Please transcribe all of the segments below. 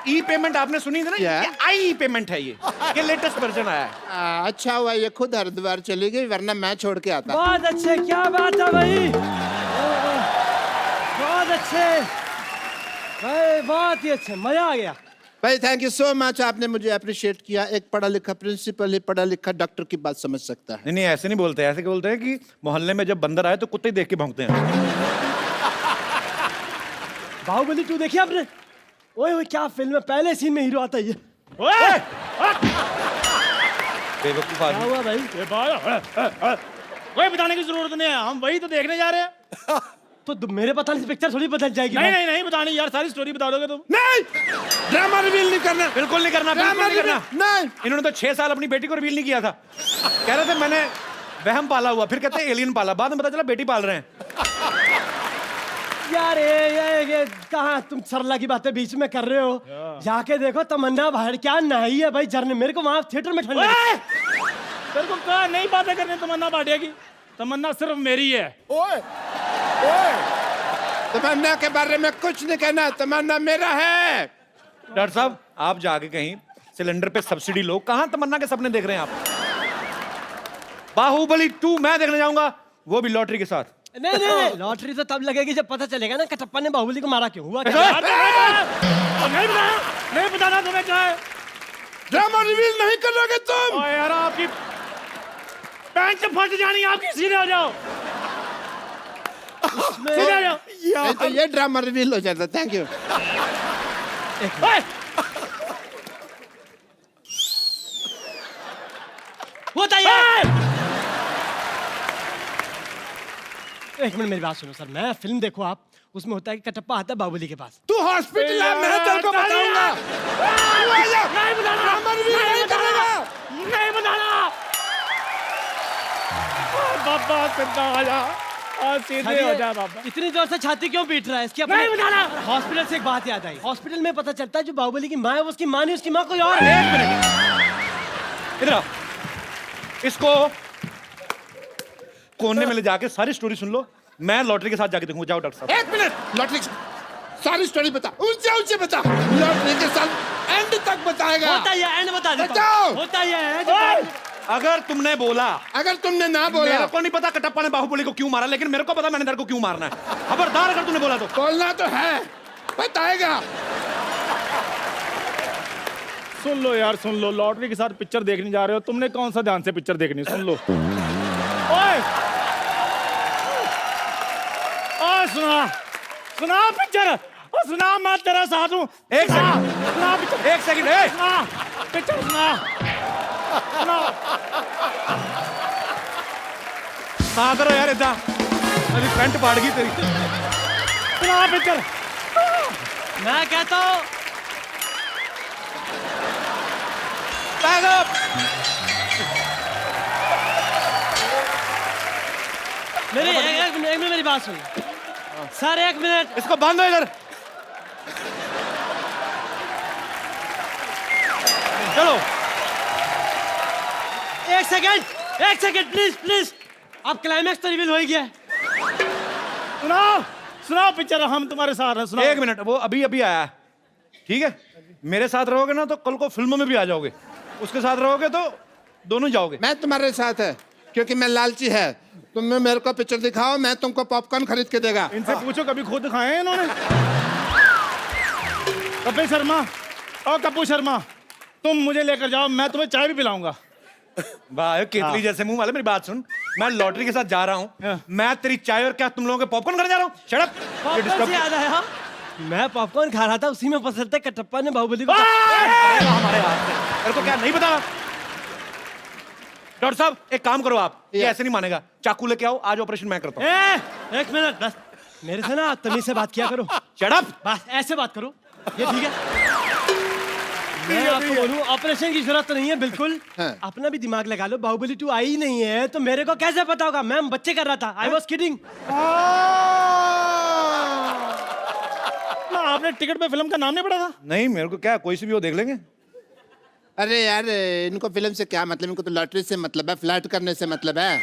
ई payment आपने सुनी थी ना, ये आई पेमेंट है, ये लेटेस्ट वर्जन आया है। अच्छा हुआ ये खुद हरिद्वार चली गई, वरना मैं छोड़ के आता। बहुत अच्छे, क्या बात है भाई, बहुत अच्छे भाई, बहुत ही अच्छे, मजा आ गया भाई। थैंक यू सो मच, आपने मुझे अप्रिशिएट किया। एक पढ़ा लिखा प्रिंसिपल ही पढ़ा लिखा डॉक्टर की बात समझ सकता है। नहीं, ऐसे नहीं बोलते, ऐसे बोलते हैं कि मोहल्ले में जब बंदर आए तो कुत्ते देख के भौंकते हैं। बाहुबली 2 देखी आपने? ओए ओए क्या फिल्म है, पहले सीन में हीरो आता है ये। बेवकूफ क्या आदमी। हुआ भाई? कोई बताने की जरूरत नहीं है, हम वही तो देखने जा रहे हैं। तो मेरे बताने से पिक्चर थोड़ी बदल जाएगी। नहीं नहीं नहीं बतानी यार, सारी स्टोरी बता दोगे तुम। नहीं, ड्रामा रिवील नहीं करना, बिल्कुल नहीं करना, बिल्कुल नहीं करना। नहीं, इन्होंने तो 6 साल अपनी बेटी को रिवील नहीं किया था। कह रहे थे मैंने वहम पाला हुआ, फिर कहते हैं एलियन पाला, बाद में पता चला बेटी पाल रहे हैं। यार ये कहाँ तुम सरला की बातें बीच में कर रहे हो? जाके देखो तमन्ना बाहर क्या नहीं है भाई, झरने मेरे को वहां थिएटर में ठंड लगी। तेरे को कहा नहीं बातें करने तमन्ना भाटिया की, तमन्ना सिर्फ मेरी है। ओए ओए, तमन्ना के बारे में कुछ नहीं कहना, तमन्ना मेरा है। डॉक्टर साहब आप जाके कहीं सिलेंडर पे सब्सिडी लो, कहाँ तमन्ना के सपने देख रहे हैं आप? बाहुबली 2 मैं देखने जाऊंगा, वो भी लॉटरी के साथ। नहीं नहीं, लॉटरी तो तब लगेगी जब पता चलेगा ना कटप्पा ने बाहुबली को मारा क्यों, हुआ क्या? यार, नहीं बताना तुम्हें क्या है। ड्रामा रिवील नहीं करोगे तुम? ओ यार आपकी पैंट फट जानी, आपकी सीधे हो जाओ, सीधे हो जाओ। नहीं तो ये ड्रामा रिवील हो जाता। Thank you. होता है। एक मिनट मेरी बात सुनो सर, मैं फिल्म देखो आप, उसमें होता है कि कटप्पा आता है बाहुबली के पास। तू हॉस्पिटल है, मैं तेरे को बताऊंगा। नहीं बताना, ड्रामा रिवील नहीं करेगा। नहीं बताना। बाबा सीधा हो जा, और सीधे हो जा बाबा। इतनी जोर से छाती क्यों पीट रहा है इसकी? नहीं बताना। हॉस्पिटल से एक बात याद आई, हॉस्पिटल में पता चलता है जो बाहुबली की माँ है वो उसकी माँ नहीं, उसकी माँ कोई और है। एक मिनट, इधर आओ, इसको कोने में ले जाके सारी स्टोरी सुन लो, मैं लॉटरी के साथ जाके देखूंगा। जाओ डॉक्टर साहब। एक मिनट, लॉटरी सारी स्टोरी बता, ऊंचे ऊंचे बता। लॉटरी के साथ एंड तक बताएगा। होता है एंड बता देता बताओ। हूं। होता है अगर तुमने बोला, अगर तुमने ना बोला, मेरे को नहीं पता कटप्पा ने बाहुबली को क्यों मारा, लेकिन मेरे को पता मैंने तेरे को क्यों मारना है। खबरदार अगर तुमने बोला तो। बोलना तो है, बताएगा। सुन लो यार, सुन लो, लॉटरी के साथ पिक्चर देखने जा रहे हो, तुमने कौन सा ध्यान से पिक्चर देखनी, सुन लो। ओए ओए सुना, सुना पिक्चर, सुना, मैं तेरा साथ हूँ। एक सेकंड, सुना पिक्चर, एक सेकंड, ए सुना पिक्चर, सुना सुना। हाँ करो यार, इतना मेरी पैंट फाड़ गई तेरी। सुना पिक्चर। मैं कहता हूँ बैग अप। एक मिनट मेरी बात सुन सर, एक मिनट। इसको बांधो इधर। चलो एक सेकंड प्लीज प्लीज। अब क्लाइमैक्स तो रिवील हो ही गया है। सुनाओ सुनाओ पिक्चर, हम तुम्हारे साथ हैं, सुनाओ। एक मिनट, वो अभी अभी आया है, ठीक है? मेरे साथ रहोगे ना तो कल को फिल्मों में भी आ जाओगे, उसके साथ रहोगे तो दोनों जाओगे। मैं तुम्हारे साथ है क्योंकि मैं लालची है। तुम मेरे को पिक्चर दिखाओ, मैं तुमको पॉपकॉर्न खरीद के देगा। इनसे पूछो कभी खुद खाए हैं इन्होंने? कपिल शर्मा और कपूर शर्मा, तुम मुझे लेकर जाओ, मैं तुम्हें चाय भी पिलाऊंगा। वाह, केतली जैसे मुंह वाले, मेरी बात सुन, मैं लॉटरी के साथ जा रहा हूँ, मैं तेरी चाय और क्या तुम लोगों के पॉपकॉर्न घर जा रहा हूँ। Shut up. पॉपकॉर्न से याद आया, मैं पॉपकॉर्न खा रहा था, उसी में पता चलता है कटप्पा ने बाहुबली को हमारे हाथ से तेरे को क्या नहीं पता? डॉक्टर साहब एक काम करो आप, ये ऐसे नहीं मानेगा, चाकू लेके आओ, आज ऑपरेशन मैं करता हूँ। एक मिनट बस, मेरे से ना तमीज से बात किया करो। Shut up. बस ऐसे बात करो, ये ठीक है? मैं आपको बोलूं, ऑपरेशन की जरूरत तो नहीं है बिल्कुल। हाँ। अपना भी दिमाग लगा लो, बाहुबली 2 आई ही नहीं है तो मेरे को कैसे पता होगा? मैं बच्चे कर रहा था, आई वॉज किडिंग। आपने टिकट पे फिल्म का नाम नहीं पढ़ा था? नहीं, मेरे को क्या, कोई सी भी वो देख लेंगे। अरे यार, इनको फिल्म से क्या मतलब, इनको तो लॉटरी से मतलब है, फ्लर्ट करने से मतलब है।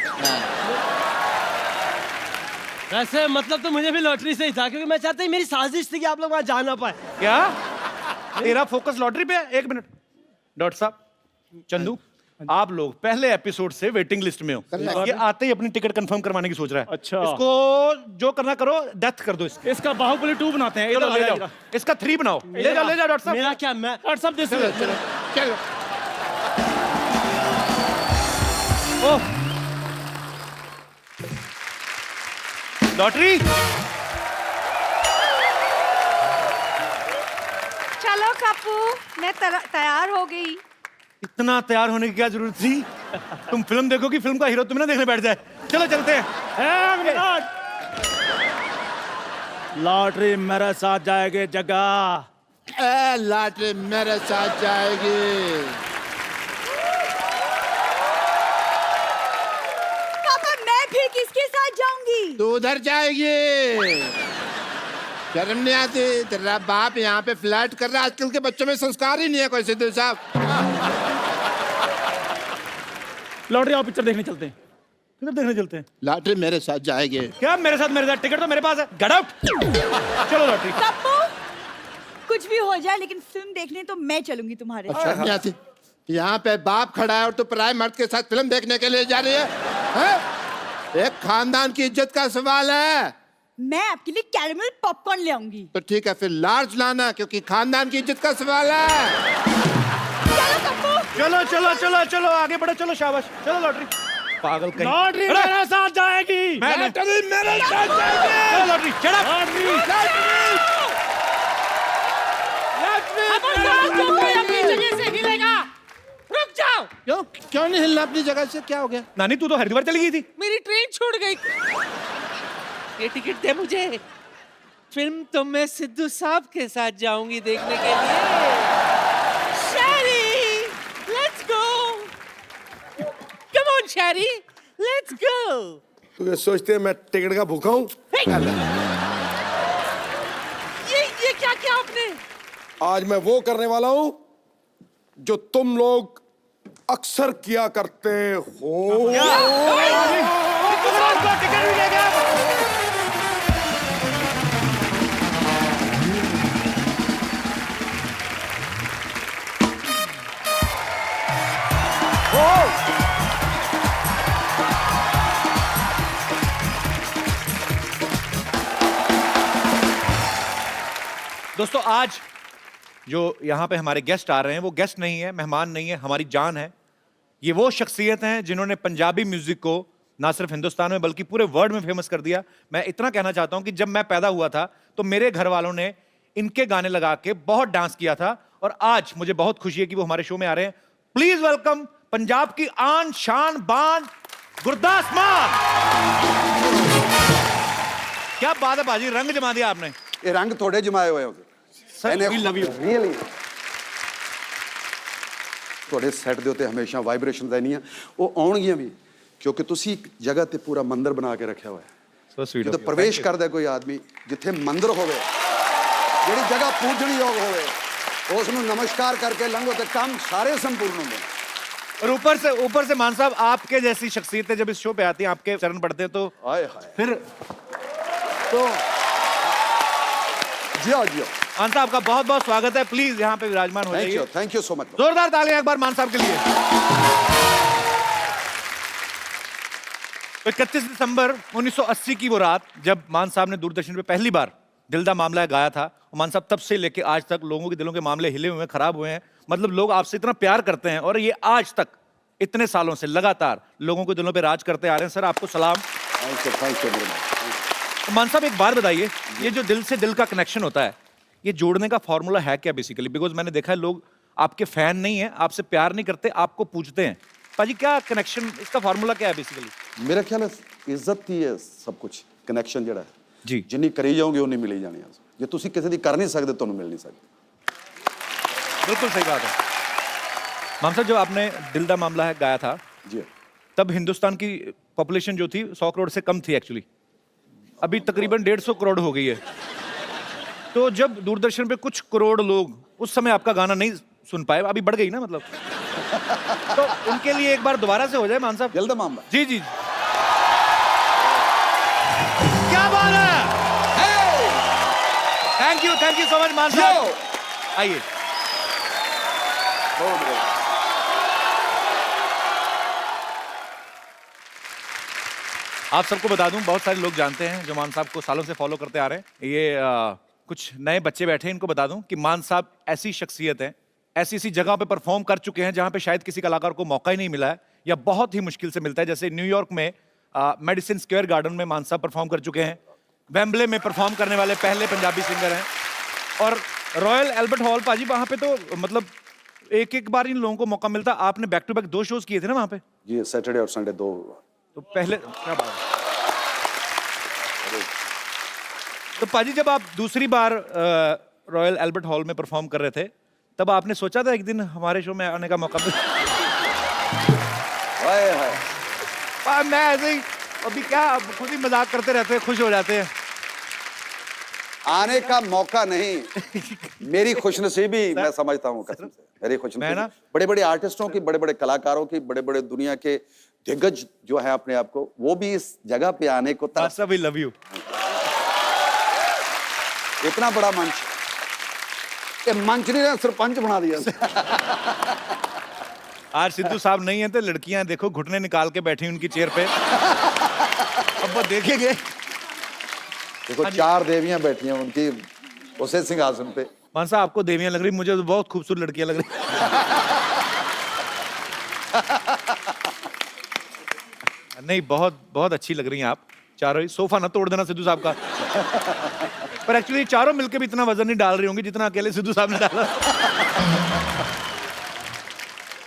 वैसे मतलब तो मुझे भी लॉटरी से ही था, क्योंकि मैं चाहता हूँ मेरी साजिश थी कि आप लोग वहाँ जा ना पाए। क्या तेरा फोकस लॉटरी पे है। 1 मिनट डॉक्टर साहब, चंदू आप लोग पहले एपिसोड से वेटिंग लिस्ट में हो। ये आते ही अपनी टिकट कंफर्म करवाने की सोच रहा है। अच्छा। इसको जो करना करो, डेथ कर दो इसकी। इसका बाहुबली 2 बनाते हैं। चलो इधर ले ले जाओ, जाओ। इसका 3 बनाओ। ले जाओ डॉक्टर साहब। मेरा क्या, मैं डॉक्टर साहब दिस चलो चलो चलो। ओह लॉटरी। चलो कप्पू, मैं तैयार हो गई। इतना तैयार होने की क्या जरूरत थी? तुम फिल्म देखोगी, फिल्म का हीरो तुम्हें ना देखने बैठ जाए। चलो चलते हैं। लॉटरी मेरे साथ जाएगी जगह। लॉटरी मेरे साथ जाएगी। पापा मैं फिर किसके साथ जाऊंगी? तू उधर जाएगी। शर्म नहीं आती? तेरा बाप यहाँ पे फ्लर्ट कर रहा है। आजकल के बच्चों में संस्कार ही नहीं है कोई। सिद्धू साहब लॉटरी आओ पिक्चर देखने चलते हैं। फिल्म देखने चलते हैं। लॉटरी मेरे साथ जाएगी। क्या मेरे साथ? टिकट तो मेरे पास है। Get out. चलो लॉटरी। कप्पू कुछ भी हो जाए लेकिन फिल्म देखने तो मैं चलूंगी तुम्हारे साथ। शर्म नहीं आती? यहाँ पे बाप खड़ा है और तू पराये मर्द के साथ फिल्म देखने के लिए जा रही है, हैं? एक खानदान की इज्जत का सवाल है। मैं आपके लिए कैरेमल पॉपकॉर्न ले आऊंगी। तो ठीक है, फिर लार्ज लाना, क्योंकि खानदान की इज्जत का सवाल है। चलो कप्पू। चलो चलो चलो चलो आगे बढ़ो। चलो शाबाश। चलो लॉटरी। पागल कहीं। लॉटरी मेरे साथ जाएगी। लॉटरी मेरे साथ जाएगी। चलो लॉटरी। Shut up. रुक जाओ, क्यों क्यों नहीं हिलना अपनी जगह से? क्या हो गया? नानी तू तो हरिद्वार चली गई थी। मेरी ट्रेन छूट गई। ये टिकट दे मुझे। फिल्म तो मैं सिद्धू साहब के साथ जाऊंगी देखने के लिए। Sherry, let's go. Come on Sherry, let's go. तू ये सोचते है मैं टिकट का भूखा हूँ? ये क्या किया आपने? आज मैं वो करने वाला हूँ जो तुम लोग अक्सर किया करते हो। टिकट भी ले गया। दोस्तों आज जो यहाँ पे हमारे गेस्ट आ रहे हैं वो गेस्ट नहीं है, मेहमान नहीं है, हमारी जान है। ये वो शख्सियत हैं जिन्होंने पंजाबी म्यूजिक को ना सिर्फ हिंदुस्तान में बल्कि पूरे वर्ल्ड में फेमस कर दिया। मैं इतना कहना चाहता हूं कि जब मैं पैदा हुआ था तो मेरे घर वालों ने इनके गाने लगा के बहुत डांस किया था और आज मुझे बहुत खुशी है कि वो हमारे शो में आ रहे हैं। प्लीज वेलकम पंजाब की आन शान बान गुरदास मान। क्या बात है बाजी, रंग जमा दिया आपने। ये रंग थोड़े जमाए हुए हो sir we love you. Really ਤੁਹਾਡੇ ਸੈੱਟ ਦੇ ਉੱਤੇ ਹਮੇਸ਼ਾ ਵਾਈਬ੍ਰੇਸ਼ਨਸ ਰਹਿਣੀਆਂ, ਉਹ ਆਉਣਗੀਆਂ ਵੀ ਕਿਉਂਕਿ ਤੁਸੀਂ ਇੱਕ ਜਗ੍ਹਾ ਤੇ ਪੂਰਾ ਮੰਦਿਰ ਬਣਾ ਕੇ ਰੱਖਿਆ ਹੋਇਆ ਹੈ। So sweet of ਜਦੋਂ you. ਪ੍ਰਵੇਸ਼ ਕਰਦਾ ਕੋਈ ਆਦਮੀ ਜਿੱਥੇ ਮੰਦਿਰ ਹੋਵੇ, ਜਿਹੜੀ ਜਗ੍ਹਾ ਪੂਜਣਯੋਗ ਹੋਵੇ, ਉਸ ਨੂੰ ਨਮਸਕਾਰ ਕਰਕੇ ਲੰਘੋ ਤੇ ਕੰਮ ਸਾਰੇ ਸੰਪੂर्ण ਹੁੰਦੇ ਨੇ। और ऊपर से मान साहब आपके जैसी शख्सियतें जब इस शो पे आती हैं, आपके चरण पढ़ते हैं तो ਹਾਏ ਹਾਏ फिर तो जियो जियो। मान साहब का बहुत बहुत स्वागत है। प्लीज यहाँ पे विराजमान हो जाइए। Thank you so much. जोरदार तालियां एक बार मान साहब के लिए। तो 31 दिसंबर 1980 की वो रात जब मान साहब ने दूरदर्शन पे पहली बार दिल दा मामला गाया था, और मान साहब तब से लेके आज तक लोगों के दिलों के मामले हिले हुए हैं, खराब हुए हैं। मतलब लोग आपसे इतना प्यार करते हैं और ये आज तक इतने सालों से लगातार लोगों के दिलों पे राज करते आ रहे हैं। सर आपको सलाम। थैंक यू तो मान साहब एक बात बताइए, ये जो दिल से दिल का कनेक्शन होता है, ये जोड़ने का फॉर्मूला है क्या बेसिकली? बिकॉज मैंने देखा है लोग आपके फैन नहीं है, आपसे प्यार नहीं करते, आपको पूछते हैं। पाजी क्या कनेक्शन, इसका फॉर्मूला क्या है बेसिकली? मेरा ख्याल है इज्जत ही है सब कुछ। कनेक्शन ਜਿਹੜਾ ਹੈ जी ਜਿੰਨੀ ਕਰੀ ਜਾਓਗੇ ਉਨੀ ਮਿਲੀ ਜਾਣੀ ਹੈ। ਜੇ ਤੁਸੀਂ ਕਿਸੇ ਦੀ ਕਰ ਨਹੀਂ ਸਕਦੇ ਤੁਹਾਨੂੰ ਮਿਲ नहीं सकती। बिल्कुल सही बात है। माम साहब जब आपने दिल दा मामला है गाया था जी तब हिंदुस्तान की पॉपुलेशन जो थी 100 करोड़ से कम थी एक्चुअली। अभी तकरीबन 150 करोड़ हो गई है। तो जब दूरदर्शन पे कुछ करोड़ लोग उस समय आपका गाना नहीं सुन पाए, अभी बढ़ गई ना मतलब, तो उनके लिए एक बार दोबारा से हो जाए मान साहब। दिल दा मामला। जी जी क्या बात है। थैंक यू सो मच मान साहब। आइए बहुत बढ़िया। आप सबको बता दूं, बहुत सारे लोग जानते हैं जो मान साहब को सालों से फॉलो करते आ रहे हैं। ये कुछ नए बच्चे बैठे हैं, इनको बता दूं कि मान साहब ऐसी शख्सियत है, ऐसी ऐसी जगह पे परफॉर्म कर चुके हैं जहां पे शायद किसी कलाकार को मौका ही नहीं मिला है या बहुत ही मुश्किल से मिलता है। जैसे न्यूयॉर्क में मेडिसिन स्क्वायर गार्डन में मान साहब परफॉर्म कर चुके हैं, वेम्बले में परफॉर्म करने वाले पहले पंजाबी सिंगर हैं, और रॉयल एल्बर्ट हॉल पाजी वहां पे तो मतलब एक एक बार इन लोगों को मौका मिलता। आपने बैक टू बैक 2 शोज किए थे ना वहां पे, जी सैटरडे और संडे 2। तो पहले क्या बात है। तो पाजी जब आप दूसरी बार रॉयल एल्बर्ट हॉल में परफॉर्म कर रहे थे, तब आपने सोचा था एक दिन हमारे शो में आने का मौका मिले? हाय हाय। मैं ऐसे ही अभी क्या खुद ही मजाक करते रहते हैं, खुश हो जाते हैं। आने का मौका नहीं, मेरी खुशनसीबी मैं समझता हूँ कसम से। मेरी खुशनसीबी, मैं ना- बड़े बड़े आर्टिस्टों की, बड़े बड़े कलाकारों की, बड़े बड़े दुनिया के दिग्गज जो है अपने आप को, वो भी इस जगह पे आने को सब लव यू। इतना बड़ा मंच, ये मंच नहीं, सरपंच बना दिया। आज सिद्धू साहब नहीं है तो लड़कियां देखो घुटने निकाल के बैठी उनकी चेयर पे। अब वो देखेंगे। देखो 4 देवियां बैठी हैं उनकी उसे सिंहासन पे। मान साहब आपको देवियां लग रही, मुझे तो बहुत खूबसूरत लड़कियां लग रही। नहीं, बहुत बहुत अच्छी लग रही हैं आप चारों ही। सोफा ना तोड़ देना सिद्धू साहब का। पर एक्चुअली चारों मिलकर भी इतना वजन नहीं डाल रही होंगी जितना अकेले सिद्धू साहब ने डाला।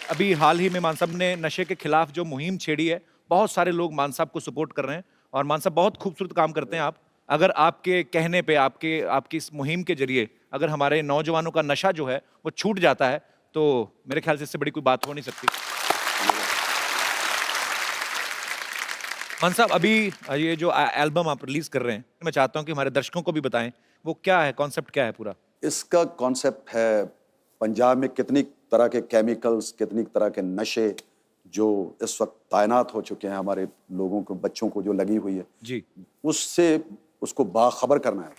अभी हाल ही में मान साहब ने नशे के खिलाफ जो मुहिम छेड़ी है, बहुत सारे लोग मान साहब को सपोर्ट कर रहे हैं, और मान साहब बहुत खूबसूरत काम करते हैं आप। अगर आपके कहने पे, आपकी इस मुहिम के जरिए अगर हमारे नौजवानों का नशा जो है वो छूट जाता है, तो मेरे ख्याल से इससे बड़ी कोई बात हो नहीं सकती। मान साहब अभी ये जो एल्बम आप रिलीज कर रहे हैं, मैं चाहता हूं कि हमारे दर्शकों को भी बताएं वो क्या है, कॉन्सेप्ट क्या है पूरा। इसका कॉन्सेप्ट है पंजाब में कितनी तरह के केमिकल्स, कितनी तरह के नशे जो इस वक्त तैनात हो चुके हैं हमारे लोगों को, बच्चों को जो लगी हुई है जी, उससे उसको बाखबर करना है।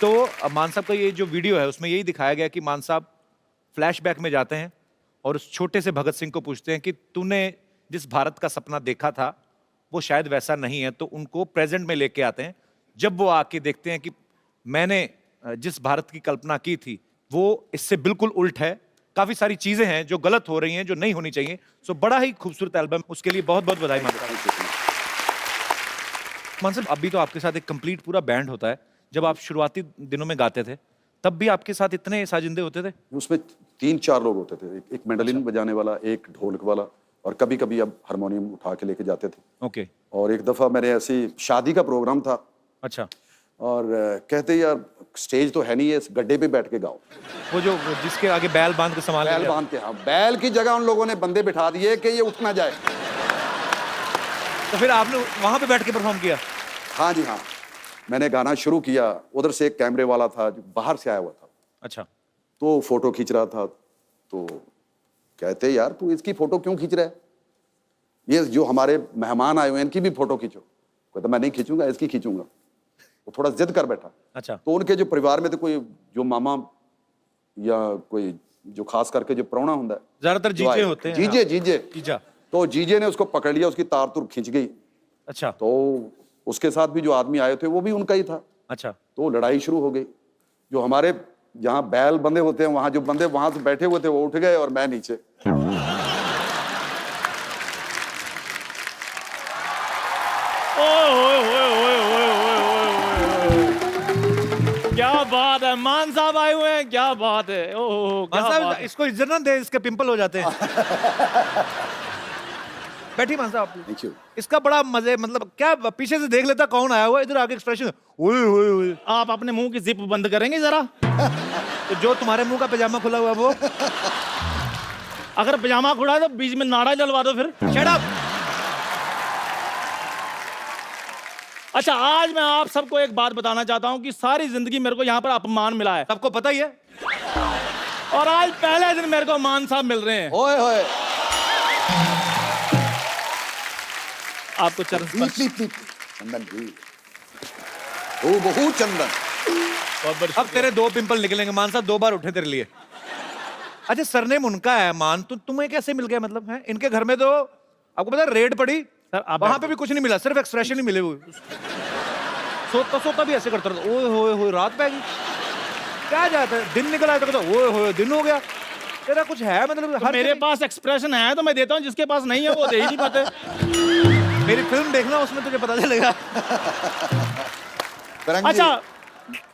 तो मान साहब का ये जो वीडियो है उसमें यही दिखाया गया कि मान साहब फ्लैशबैक में जाते हैं और उस छोटे से भगत सिंह को पूछते हैं कि तूने जिस भारत का सपना देखा था वो शायद वैसा नहीं है, तो उनको प्रेजेंट में लेके आते हैं। जब वो आके देखते हैं कि मैंने जिस भारत की कल्पना की थी वो इससे बिल्कुल उल्ट है, काफी सारी चीजें हैं जो गलत हो रही हैं, जो नहीं होनी चाहिए। सो बड़ा ही खूबसूरत एल्बम, उसके लिए बहुत बहुत बधाई मांगता हूं। मान साहब अभी तो आपके साथ एक कंप्लीट पूरा बैंड होता है, जब आप शुरुआती दिनों में गाते थे तब भी आपके साथ इतने साजिंदे होते थे? उसमें 3-4 लोग होते थे, एक मैंडोलिन बजाने वाला, एक ढोलक वाला, और कभी कभी अब हारमोनियम उठा के लेके जाते थे। ओके। और एक दफा मेरे ऐसी शादी का प्रोग्राम था, अच्छा। और कहते यार स्टेज तो है नहीं है, इस गड्ढे पे बैठ के गाओ। वो जो जिसके आगे बैल बांध के संभाल बैल बांध के, हाँ, बैल की जगह उन लोगों ने बंदे बिठा दिए कि ये उठ ना जाए। तो फिर आपने वहां पे बैठ के परफॉर्म किया? हाँ जी हाँ, मैंने गाना शुरू किया, उधर से एक कैमरे वाला था जो बाहर से आया हुआ था, अच्छा। तो फोटो खींच रहा था, तो कहते यार तू इसकी फोटो क्यों खींच रहा है, ये जो हमारे मेहमान आए हुए हैं इनकी भी फोटो खींचो। कहता मैं नहीं खींचूंगा, इसकी खींचूंगा। वो थोड़ा जिद कर बैठा। अच्छा। तो उनके जो परिवार में तो कोई जो मामा या कोई जो खास करके जो प्राहुणा होता है, ज्यादातर जो आए, जीजे होते हैं। जीजे जीजे जीजा। तो जीजे ने उसको पकड़ लिया, उसकी तार तुर खींच गई। अच्छा। तो उसके साथ भी जो आदमी आए थे वो भी उनका ही था। अच्छा। तो लड़ाई शुरू हो गई। जो हमारे जहाँ बैल बंधे होते हैं वहां जो बंदे वहां से बैठे हुए थे वो उठ गए और मैं नीचे। क्या बात है, मान साहब आए हुए हैं, क्या बात है। ओह क्या मान साहब बात है। इसको इज्जत ना दे, इसके पिंपल हो जाते हैं। बैठी मान साहब। Thank you. इसका बड़ा मजे, मतलब क्या पीछे से देख लेता कौन आया हुआ, इधर आगे एक्सप्रेशन ओए ओए ओए। आप अपने मुंह की जिप बंद करेंगे जरा? तो जो तुम्हारे मुंह का पैजामा खुला हुआ वो। अगर पजामा खुला है तो बीच में नाड़ा डलवा दो फिर। Shut up. अच्छा, आज मैं आप सबको एक बात बताना चाहता हूं कि सारी जिंदगी मेरे को यहाँ पर अपमान मिला है, सबको पता ही है। और आज पहले दिन मेरे को मान साहब मिल रहे हैं। ओए होए। आपको चरण स्पर्श। चंदन जी, ओ बहुत चंदन। अब तेरे 2 पिंपल निकलेंगे मान साहब, 2 बार उठे तेरे लिए। अच्छा सरनेम उनका है मान, तो तुम्हें कैसे मिल गया मतलब है? इनके घर में तो आपको पता है रेड पड़ी, आप वहां पे भी कुछ नहीं मिला, सिर्फ एक्सप्रेशन ही मिले हुए। सोता भी ऐसे करता रहता, ओए होए होए रात पै गई, क्या जाता है, दिन निकल आया तो कहता ओए होए दिन हो गया। तेरा कुछ है मतलब तो मेरे पास एक्सप्रेशन है तो मैं देता हूँ, जिसके पास नहीं है वो दे ही नहीं पाते। मेरी फिल्म देखना, उसमें तुझे पता चलेगा। फिरंगी। अच्छा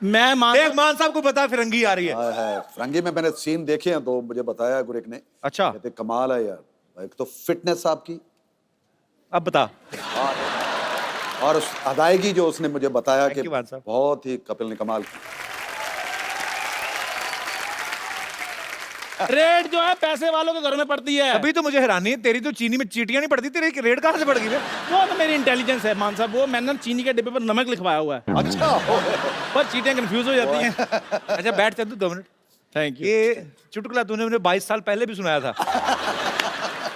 मैं मान देख मान साहब को बता फिरंगी आ रही है। है फिरंगी में मैंने सीन देखे हैं तो मुझे बताया गुरिक ने। अच्छा कहते कमाल है यार, एक तो फिटनेस आपकी, अब बता। और उस अदायगी जो उसने मुझे बताया Thank कि you, मान साहब। बहुत ही कपिल ने कमाल की। रेड जो है पैसे वालों के घर में पड़ती है। अभी तो मुझे हैरानी है, तेरी तो चीनी में चीटियां नहीं पड़ती, तेरी रेड कहां से पड़ गई? वो तो मेरी इंटेलिजेंस है मान साहब, वो मैंने चीनी के डिब्बे पर नमक लिखवाया हुआ है। अच्छा पर चीटियां कंफ्यूज हो जाती हैं। अच्छा बैठ चल तू 2 मिनट। Thank you. ये चुटकुला तूने मुझे 22 साल पहले भी सुनाया था,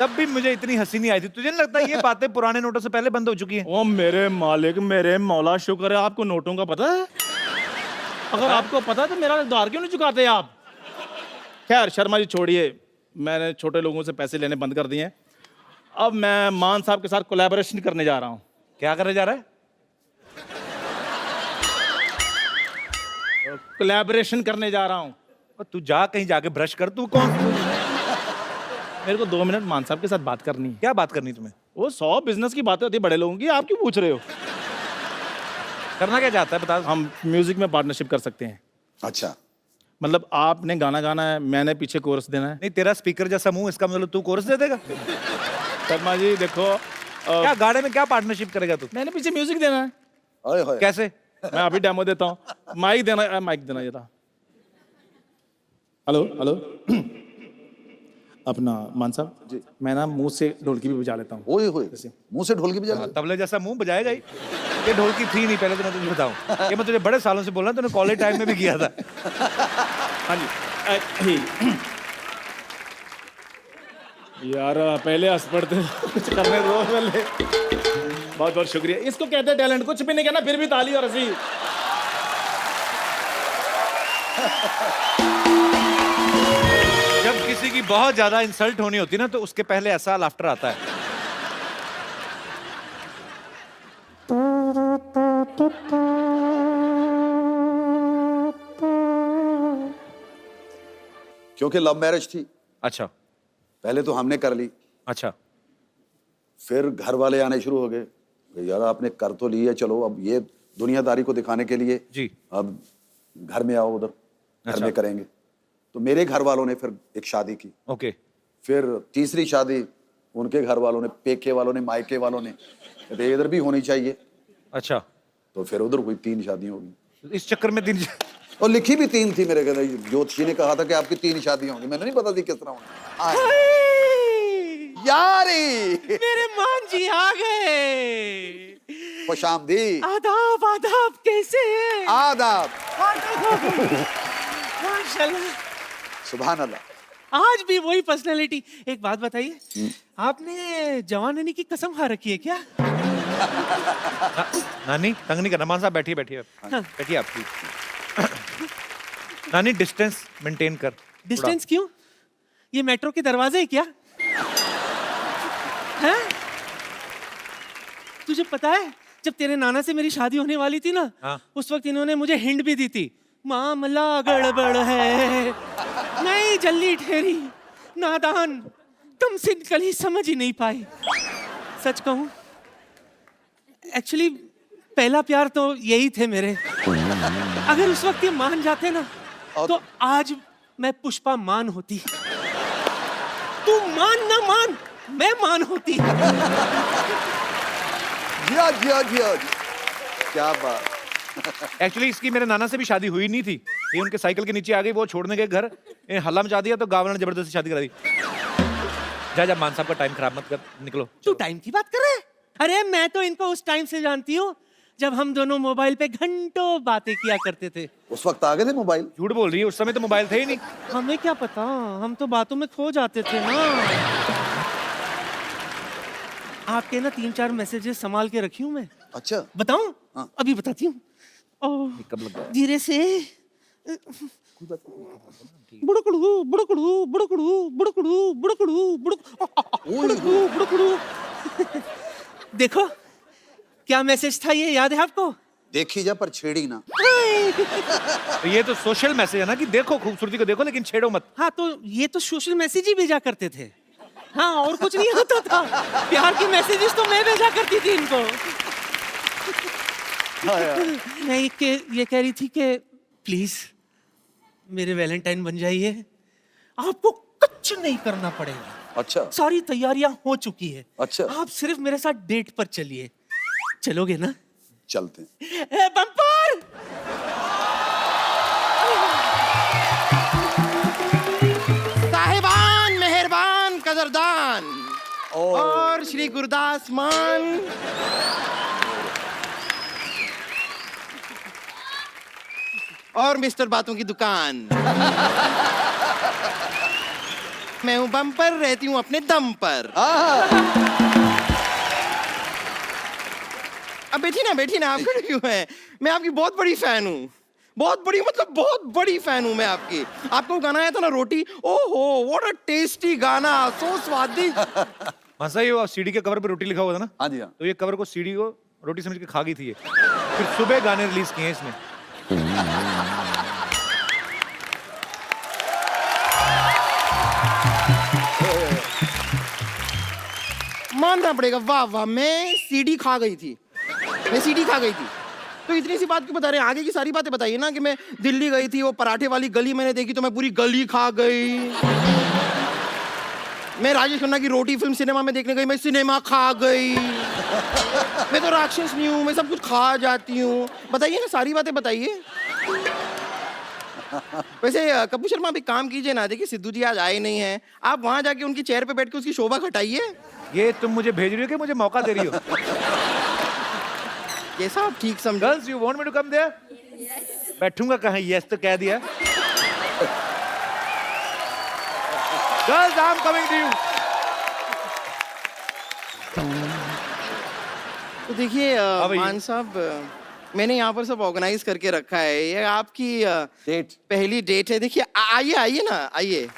तब भी मुझे इतनी हंसी नहीं आई थी। तुझे नहीं लगता ये बातें पुराने नोटों से पहले बंद हो चुकी हैं? ओ मेरे मालिक, मेरे मौला, शुक्र है आपको नोटों का पता है। अगर आपको पता है तो मेरा उधार क्यों नहीं चुकाते आप? खैर शर्मा जी छोड़िए, मैंने छोटे लोगों से पैसे लेने बंद कर दिए हैं। अब मैं मान साहब के साथ कोलैबोरेशन करने जा रहा हूँ। क्या करने जा रहा है? कोलैबोरेशन करने जा रहा हूँ। और तू जा कहीं जाके ब्रश कर। तू कौन? मेरे को 2 मिनट मान साहब के साथ बात करनी है। क्या बात करनी तुम्हें? वो 100 बिजनेस की बातें होती है बड़े लोगों की, आप क्यों पूछ रहे हो? करना क्या चाहता है बता। हम म्यूजिक में पार्टनरशिप कर सकते हैं। अच्छा, मतलब आपने गाना गाना है, मैंने पीछे कोरस देना है। नहीं तेरा स्पीकर जैसा मुंह, इसका मतलब तू कोरस दे देगा? शर्मा जी देखो, क्या गाने में क्या पार्टनरशिप करेगा तू? मैंने पीछे म्यूजिक देना है। ओए होए। कैसे? मैं अभी डेमो देता हूँ। माइक देना जरा। हेलो हेलो अपना मान साहब जी, मैं ना मुंह से ढोलकी भी बजा लेता हूँ। ओए होए, मुंह से ढोलकी बजा रहे? तबले जैसा मुंह बजाएगा ही। ये ढोलकी थी नहीं पहले, तो मैं तुझे बताऊं, ये मैं तुझे बड़े सालों से बोल रहा हूं, तूने कॉलेज टाइम में भी किया था। हाँ जी। यार पहले हंस पड़ते, कुछ करने दो पहले। बहुत बहुत शुक्रिया। इसको कहते हैं टैलेंट। कुछ भी नहीं कहना फिर भी ताली और हंसी। जब किसी की बहुत ज्यादा इंसल्ट होनी होती ना, तो उसके पहले ऐसा लाफ्टर आता है। क्योंकि लव मैरिज थी, अच्छा पहले तो हमने कर ली, अच्छा। फिर घर वाले आने शुरू हो गए, यार आपने कर तो ली है, चलो अब ये दुनियादारी को दिखाने के लिए जी। अब घर में आओ, उधर घर अच्छा। में करेंगे। तो मेरे घर वालों ने फिर एक शादी की, ओके। फिर तीसरी शादी उनके घर वालों ने, पेके वालों ने, मायके वालों ने, कहते इधर भी होनी चाहिए। अच्छा, तो फिर उधर हुई, 3 शादियां होगी। इस चक्कर में दिन और लिखी भी 3 थी मेरे घर। ज्योतिषी ने कहा था कि आपकी 3 शादियां होंगी, मैंने नहीं पता थी किस तरह होंगी। यारी मेरे मान जी आ गए। खुश आमदी। आदाब आदाब, कैसे हैं? आदाब। माशाल्लाह। सुभान अल्लाह। आज भी वही पर्सनालिटी। एक बात बताइए, आपने जवानी की कसम खा रखी है क्या? नानी तंग नहीं करना। मान साहब बैठिए बैठिए बैठिए आप प्लीज। नानी डिस्टेंस मेंटेन कर। डिस्टेंस क्यों? ये मेट्रो के दरवाजे है क्या? हैं? तुझे पता है जब तेरे नाना से मेरी शादी होने वाली थी ना, हाँ। उस वक्त इन्होंने मुझे हिंट भी दी थी, मामला गड़बड़ है, नहीं जल्दी ठहरी, नादान, तुम सिंपल ही समझ ही नहीं पाए। सच कहूं, एक्चुअली पहला प्यार तो यही थे मेरे। अगर उस वक्त ये मान जाते ना, तो आज मैं पुष्पा मान होती। तू मान ना मान, मैं मान होती। जिया जिया जिया, क्या बात। एक्चुअली इसकी मेरे नाना से भी शादी हुई नहीं थी, ये उनके साइकिल के नीचे आ गई, वो छोड़ने गए घर, इन्हें हल्ला मचा दिया, तो गाँव वालों ने जबरदस्ती शादी करा दी। जा जा मान साहब का टाइम खराब मत कर, निकलो। तू टाइम की बात कर रहा है? अरे मैं तो इनको उस टाइम से जानती हूँ जब हम दोनों मोबाइल पे घंटों बातें किया करते थे। उस वक्त आ गए थे मोबाइल? झूठ बोल रही है, उस समय तो मोबाइल थे ही नहीं। हमें क्या पता, हम तो बातों में खो जाते थे ना। आपके ना 3-4 मैसेजेस संभाल के रखी हूँ मैं। अच्छा, बताऊं? हाँ। अभी बताती हूँ। कब लग गया? धीरे से बुड़कड़ू बुड़कड़ू बुड़कड़ू बुड़कड़ू बुड़कड़ू बुड़कड़ू बुड़कड़ू। देखो क्या मैसेज था, ये याद है आपको? देखी जा पर छेड़ी ना। तो ये तो सोशल मैसेज है ना कि देखो खूबसूरती को देखो लेकिन छेड़ो मत। हाँ तो ये तो सोशल मैसेज ही भेजा करते थे। हाँ और कुछ नहीं होता था। प्यार की मैसेजेस तो मैं भेजा करती थी इनको। मैं ये कह रही थी कि प्लीज मेरे वैलेंटाइन बन जाइए। आपको कुछ नहीं करना पड़ेगा। अच्छा सारी तैयारियां हो चुकी है। अच्छा। आप सिर्फ मेरे साथ डेट पर चलिए। चलोगे ना? चलते हैं। बम्पर। साहिबान, मेहरबान, कदरदान और श्री गुरदास मान। और मिस्टर बातों की दुकान। मैं हूं बम्पर, रहती हूं अपने दम पर। अब बैठी ना, आप खड़े क्यों हैं? मैं आपकी बहुत बड़ी फैन हूँ, बहुत बड़ी, मतलब बहुत बड़ी फैन हूँ मैं आपकी। आपको गाना आया था ना रोटी, ओहो व्हाट अ टेस्टी गाना, सो स्वादिष्ट। हाँ सही हो, सीडी के कवर पे रोटी लिखा हुआ था ना। हाँ जी हाँ। तो ये कवर को सीडी को रोटी समझ के खा गई थी ये। फिर सुबह गाने रिलीज किए इसने। मानना पड़ेगा, वाह वाह, मैं सीडी खा गई थी। तो इतनी सी बात क्यों बता रहे हैं? आगे की सारी बातें बताइए ना। कि मैं दिल्ली गई थी, वो पराठे वाली गली मैंने देखी तो मैं पूरी गली खा गई। मैं राजेश खन्ना की रोटी फिल्म सिनेमा में देखने गई, मैं सिनेमा खा गई। मैं तो राक्षस नहीं हूँ, मैं सब कुछ खा जाती हूँ। बताइए ना, सारी बातें बताइए। वैसे कपूर शर्मा, अभी काम कीजिए ना। देखिए सिद्धू जी आज आए नहीं हैं, आप वहां जाके उनकी चेयर पे बैठ के उसकी शोभा घटाइए। ये तुम मुझे भेज रही हो कि मुझे मौका दे रही हो? कैसा आप ठीक समझो। Girls you want me to come there? बैठूंगा कहाँ? यस तो कह दिया। Girls I am coming to you. तो देखिए भाई। मान साहब, मैंने यहाँ पर सब ऑर्गेनाइज करके रखा है। ये आपकी डेट पहली डेट है। देखिए आइए आइए ना, आइए।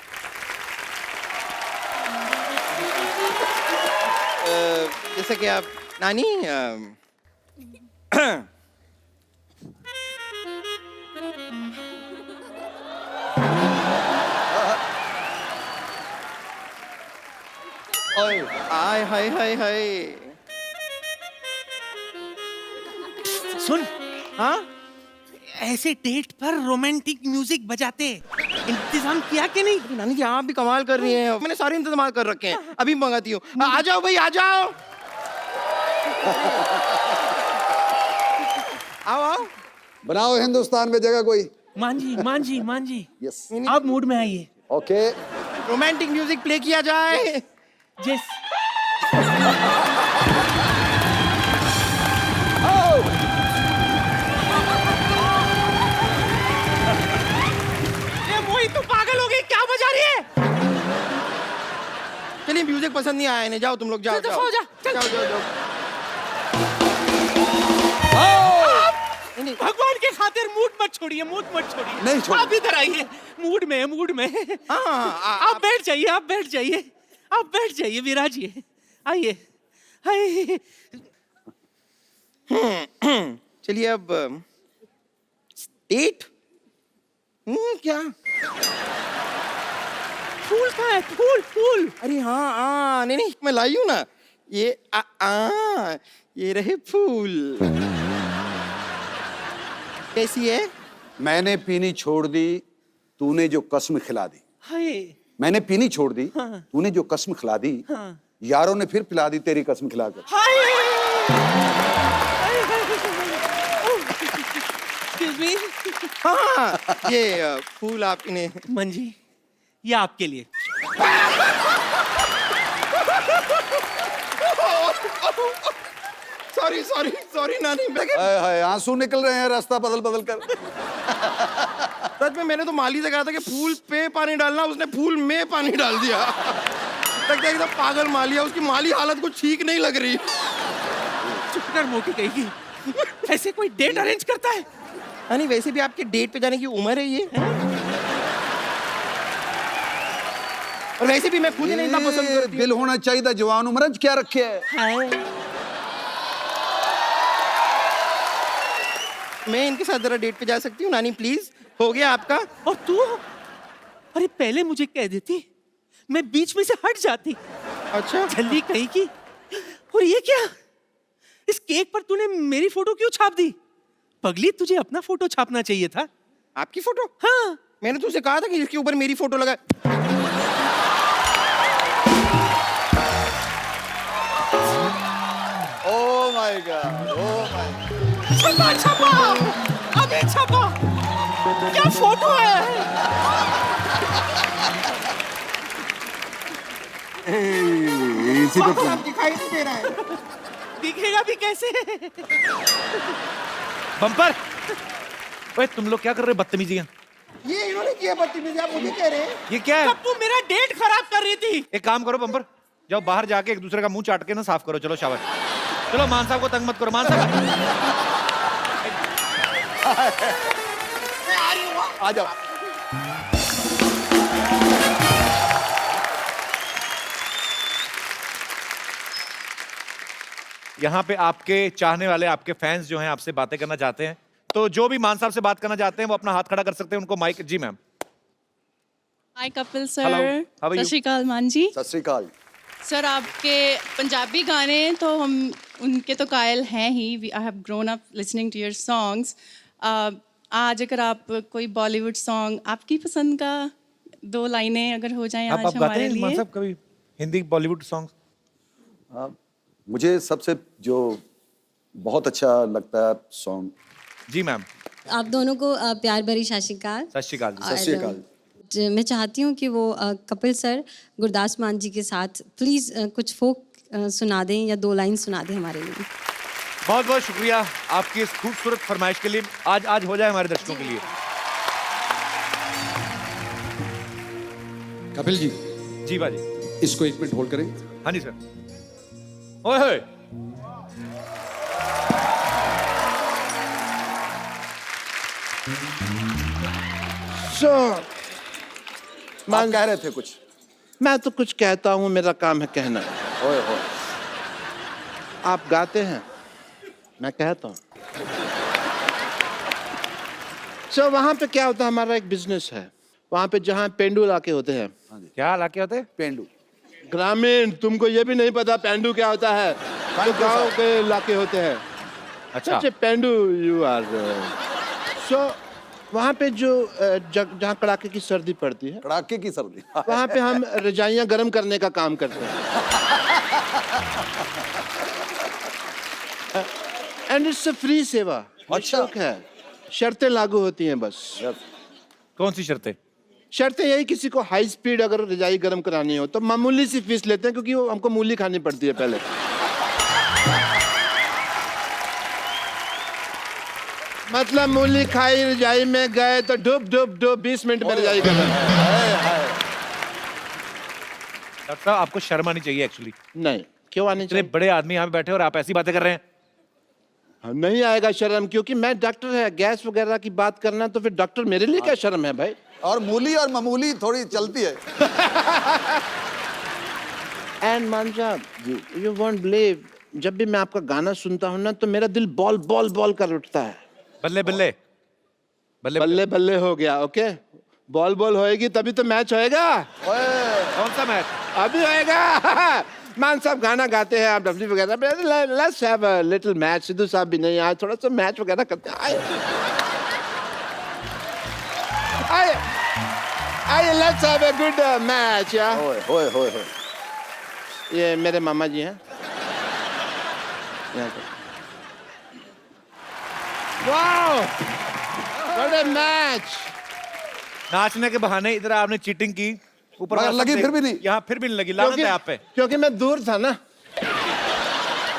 जैसा कि आप नानी आय हाय हाय हाय। सुन, हाँ ऐसे डेट पर रोमांटिक म्यूजिक बजाते इंतजाम किया कि नहीं? नानी जी, आप भी कमाल कर रही हैं। मैंने सारे इंतजाम कर रखे हैं, अभी मंगाती हूँ। आ जाओ भाई, आ जाओ। आओ आओ। बनाओ हिंदुस्तान में जगह कोई। मान जी यस आप मूड में आइए। ओके। रोमांटिक म्यूजिक प्ले किया जाए। जिस मोहित, तू पागल हो गई? क्या बजा रही है? चलिए, म्यूजिक पसंद नहीं आया इन्हें। जाओ तुम लोग, जाओ चल, जाओ सो जा, चल। जाओ जाओ जाओ। भगवान के खातिर मूड मत छोड़िए। नहीं छोड़। आप इधर आइए, मूड में। हाँ, आप बैठ जाइए, विराजिए। आइए। चलिए अब डेट। क्या? फूल कहाँ है? फूल। अरे हाँ, नहीं मैं लाई हूँ ना। ये ये रहे फूल। कैसी है? मैंने पीनी छोड़ दी, तूने जो कसम खिला दी। हाय। मैंने पीनी छोड़ दी, तूने जो कसम खिला दी। यारों ने फिर पिला दी तेरी कसम खिलाकर। Excuse me? हाँ, ये फूल आपने। मंजी, ये आपके लिए। सॉरी नानी। हाय हाय, आंसू निकल रहे हैं रास्ता बदल कर। सच में मैंने तो माली से कहा था कि फूल पे पानी डालना, उसने फूल में पानी डाल दिया। लगता है एकदम पागल माली है, उसकी माली हालत कुछ ठीक नहीं लग रही। चुप कर मोटी कहेगी। ऐसे कोई डेट अरेंज करता है? नहीं वैसे भी आपके डेट पे जाने की उम्र है ये है? और वैसे भी मैं खुद ही नहीं इतना पसंद ये करती हूँ। दिल होना चाहिए था, जवान उम्र च क्या रखे है। मैं इनके साथ जरा डेट पे जा सकती हूँ नानी प्लीज? हो गया आपका? और तू, अरे पहले मुझे कह देती, मैं बीच में से हट जाती। अच्छा जल्दी कहीं की। और ये क्या, इस केक पर तूने मेरी फोटो क्यों छाप दी? पगली, तुझे अपना फोटो छापना चाहिए था। आपकी फोटो? हाँ, मैंने तुझसे कहा था कि इसके ऊपर मेरी फोटो लगा। Oh my God, oh my God. छपा छपा, अभी छपा। क्या फोटो है? इसी पे दिखाई नहीं दे रहा है। दिखेगा भी कैसे? बम्पर, ओए तुम लोग क्या कर रहे हो बदतमीजियां? ये इन्होंने किया बदतमीजी, आप मुझे कह रहे हैं? ये क्या है? तब तू मेरा डेट खराब कर रही थी। एक काम करो बम्पर, जाओ बाहर जाके एक दूसरे का मुंह चाट के ना साफ करो। चलो शाबाश। चलो मान साहब को तंग मत करो। मान साहब आ जाओ। यहाँ पे आपके चाहने वाले, आपके फैंस जो हैं आपसे बातें करना चाहते हैं, तो जो भी मान साहब से बात करना चाहते हैं वो अपना हाथ खड़ा कर सकते हैं। उनको माइक। जी ma'am. Hi Kapil Hello, sir, how are you? सत श्री अकाल मान जी। सत श्री अकाल। सर आपके पंजाबी गाने तो हम उनके तो कायल हैं ही। I have grown up listening to your songs. आज अगर आप कोई बॉलीवुड सॉन्ग आपकी पसंद का 2 लाइनें अगर हो जाएं आप आज गाते हमारे हैं मान लिए। साहब कभी हिंदी बॉलीवुड सॉन्ग? मुझे सबसे जो बहुत अच्छा लगता है सॉन्ग। जी मैम। आप दोनों को प्यार भरी सत श्री अकाल। सत श्री अकाल। सत श्री अकाल। मैं चाहती हूँ कि वो कपिल सर गुरदास मान जी के साथ प्लीज़ कुछ फोक सुना दें या 2 लाइन सुना दें हमारे लिए। बहुत बहुत शुक्रिया आपकी इस खूबसूरत फरमाइश के लिए। आज हो जाए हमारे दर्शकों के लिए। कपिल जी, जी बाजी। इसको 1 मिनट होल्ड करें। हाँ जी सर। ओए होए। आप कह रहे थे कुछ? मैं तो कुछ कहता हूँ, मेरा काम है कहना। ओए हो। आप गाते हैं, मैं कहता हूँ। सो वहाँ पे क्या होता है, हमारा एक बिजनेस है वहाँ पे जहाँ पेंडू इलाके होते हैं। क्या इलाके होते हैं? पेंडू। ग्रामीण, तुमको ये भी नहीं पता पेंडू क्या होता है? जो गाँव के इलाके होते हैं। अच्छा। सच पेंडू यू आर। सो वहाँ पे जो जहाँ कड़ाके की सर्दी पड़ती है, कड़ाके की सर्दी, वहाँ पे हम रजाइयाँ गर्म करने का काम करते हैं। एंड इट्स अ फ्री सेवा। अच्छा। निःशुल्क है, शर्तें लागू होती हैं बस। कौन सी शर्तें? शर्तें यही, किसी को हाई स्पीड अगर रजाई गर्म करानी हो तो मामूली सी फीस लेते हैं, क्योंकि वो हमको मूली खानी पड़ती है पहले। मतलब मूली खाई, रजाई में गए तो डुब डुब डुब 20 मिनट में रजाई गर्म। डॉक्टर साहब आपको शर्म आनी चाहिए एक्चुअली। नहीं, क्यों आनी इतने चाहिए? बड़े आदमी यहाँ पे बैठे और आप ऐसी बातें कर रहे हैं। नहीं आएगा शर्म, क्योंकि मैं डॉक्टर है। गैस वगैरह की बात करना तो फिर डॉक्टर, मेरे लिए क्या शर्म है भाई? और मूली और मामूली थोड़ी चलती है। एंड मान साहब, यू वोंट बिलीव, जब भी मैं आपका गाना सुनता हूँ ना तो मेरा दिल बॉल बॉल बॉल कर उठता है। बल्ले बल्ले बल्ले बल्ले बल्ले हो गया। ओके, बॉल बॉल होएगी तभी तो मैच होएगा। कौन सा मैच? अभी होएगा। मान साहब गाना गाते हैं, आप डब्ल्यू वगैरह, let's have a little match. Sidhu साहब भी नहीं आए, थोड़ा सा मैच वगैरह करते हैं। आइए आइए, let's have a good match. या ओए होए होए होए। ये मेरे मामा जी हैं। Wow, what a match. नाचने के बहाने इधर आपने चीटिंग की। ऊपर मगर वाला लगी सब फिर भी नहीं। यहाँ फिर भी नहीं लगी। लानत है आप पे। क्योंकि मैं दूर था ना।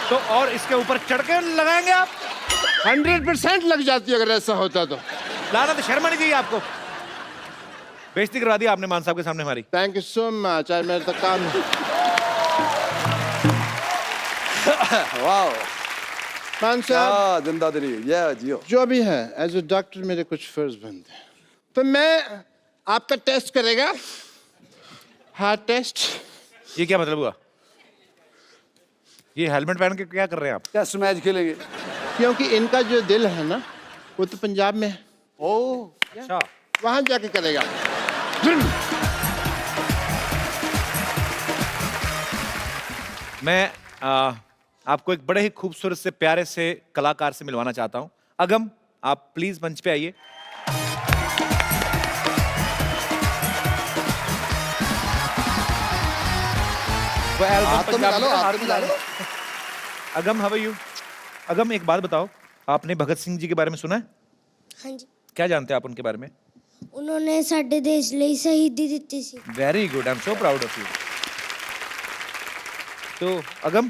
तो और इसके ऊपर चढ़ के लगाएंगे आप? 100% लग जाती अगर ऐसा होता तो। लानत है, शर्म आनी चाहिए आपको। बेइज्जती करवा दी आपने मान साहब के सामने हमारी। Thank you so much. आज मेरे तक काम। वाओ। मान साहब क्या जिंदादिली, ये जियो। जो भी है एज ए डॉक्टर मेरे कुछ फर्ज बनते हैं, तो मैं आपका टेस्ट करेगा, हार्ट टेस्ट। ये क्या मतलब हुआ? ये हेलमेट पहन के क्या कर रहे हैं आप? टेस्ट मैच खेलेंगे। क्योंकि इनका जो दिल है ना वो तो पंजाब में है, ओह अच्छा, वहां जाके करेगा। मैं आपको एक बड़े ही खूबसूरत से प्यारे से कलाकार से मिलवाना चाहता हूं। अगम, आप प्लीज मंच पे आइए। वो एल्बम हाथ तो मिला लो, पंजाबी का हाथ तो मिला लो। अगम, हाउ आर यू? अगम, एक बात बताओ, आपने भगत सिंह जी के बारे में सुना है? हाँ जी, क्या जानते हैं आप उनके बारे में? उन्होंने साडे देश ਲਈ शहीदी ਦਿੱਤੀ ਸੀ। Very good, I am so proud of you. तो अगम,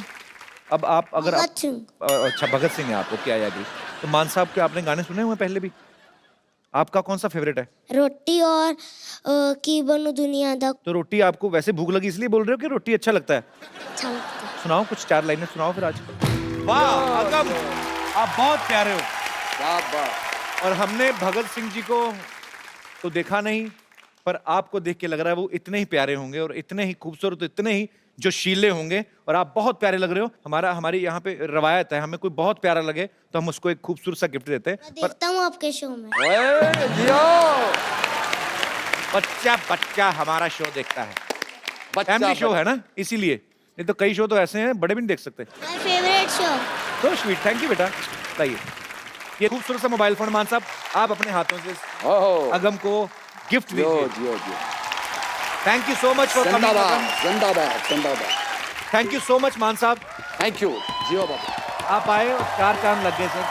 अब आप अगर भगत सिंह। अच्छा, भगत सिंह है आप, ओके, आई एग्री। तो मान साहब के आपने गाने सुने हुए हैं पहले भी? आपका कौन सा फेवरेट है? रोटी और की बनू दुनिया दा तो रोटी आपको वैसे भूख लगी इसलिए बोल रहे हो कि रोटी अच्छा लगता है? अच्छा लगता है। सुनाओ, कुछ 4 लाइनें सुनाओ फिर आज। वाह अगम, आप बहुत प्यारे हो। क्या बात। और हमने भगत सिंह जी को तो देखा नहीं, पर आपको देख के लग रहा है वो इतने ही प्यारे होंगे और इतने ही खूबसूरत, इतने ही जोशीले होंगे, और आप बहुत प्यारे लग रहे हो। हमारी यहाँ पे रवायत है, हमें कोई बहुत प्यारा लगे तो हम उसको एक खूबसूरत सा गिफ्ट देते हैं। मैं देखता हूँ आपके शो में। ओए जियो। बच्चा बच्चा हमारा शो देखता है, बच्चा फैमिली शो है ना, इसीलिए। नहीं तो कई शो तो ऐसे हैं बड़े भी नहीं देख सकते। My favourite show. तो स्वीट, थैंक यू बेटा। लाइए ये खूबसूरत सा मोबाइल फोन मान साहब आप अपने हाथों से ओहो, अगम को गिफ्ट जियो दीजिए। जियो जियो। Thank you so much for coming. जिंदाबाद जिंदाबाद जिंदाबाद। थैंक यू सो मच मान साहब, थैंक यू जियो बाबा। आप आए और 4 चांद लग गए सर।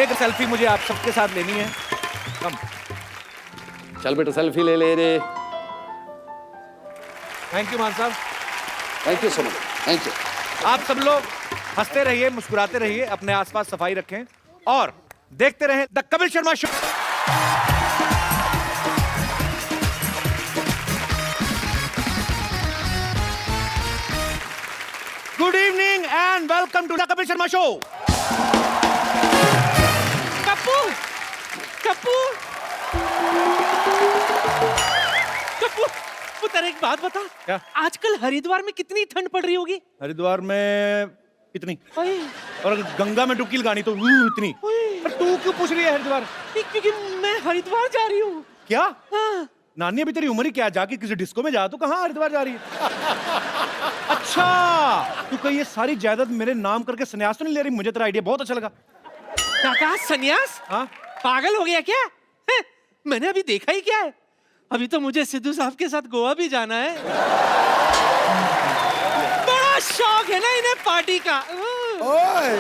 एक सेल्फी मुझे आप सबके साथ लेनी है। कम, चल बेटा सेल्फी ले ले रे। थैंक यू मान साहब। Thank you so much, thank you. आप सब लोग हंसते रहिए, मुस्कुराते रहिए, अपने आसपास सफाई रखें और देखते रहें the Kapil Sharma show. Good evening and welcome to the Kapil Sharma show. Kappu, Kappu, Kappu, पुत्र एक बात बता। क्या? आजकल हरिद्वार में कितनी ठंड पड़ रही होगी? हरिद्वार में इतनी, ओए, और अगर गंगा में डुबकी लगानी तो इतनी। पर तू क्यों पूछ रही है हरिद्वार? क्योंकि मैं हरिद्वार जा रही हूँ। क्या? हाँ। नानी अभी तेरी उम्र ही क्या है, जाके किसी डिस्को में जा, तो कहाँ हरिद्वार जा रही है? अच्छा, तू कहीं ये सारी जायदाद मेरे नाम करके संन्यास तो नहीं ले रही? मुझे तेरा आइडिया बहुत अच्छा लगा। क्या कहा, संन्यास? हाँ, पागल हो गया क्या? हैं? मैंने अभी देखा ही क्या है? अभी तो मुझे सिद्धू साहब के साथ गोवा भी जाना है। बड़ा शौक है ना इन्हें पार्टी का। ओए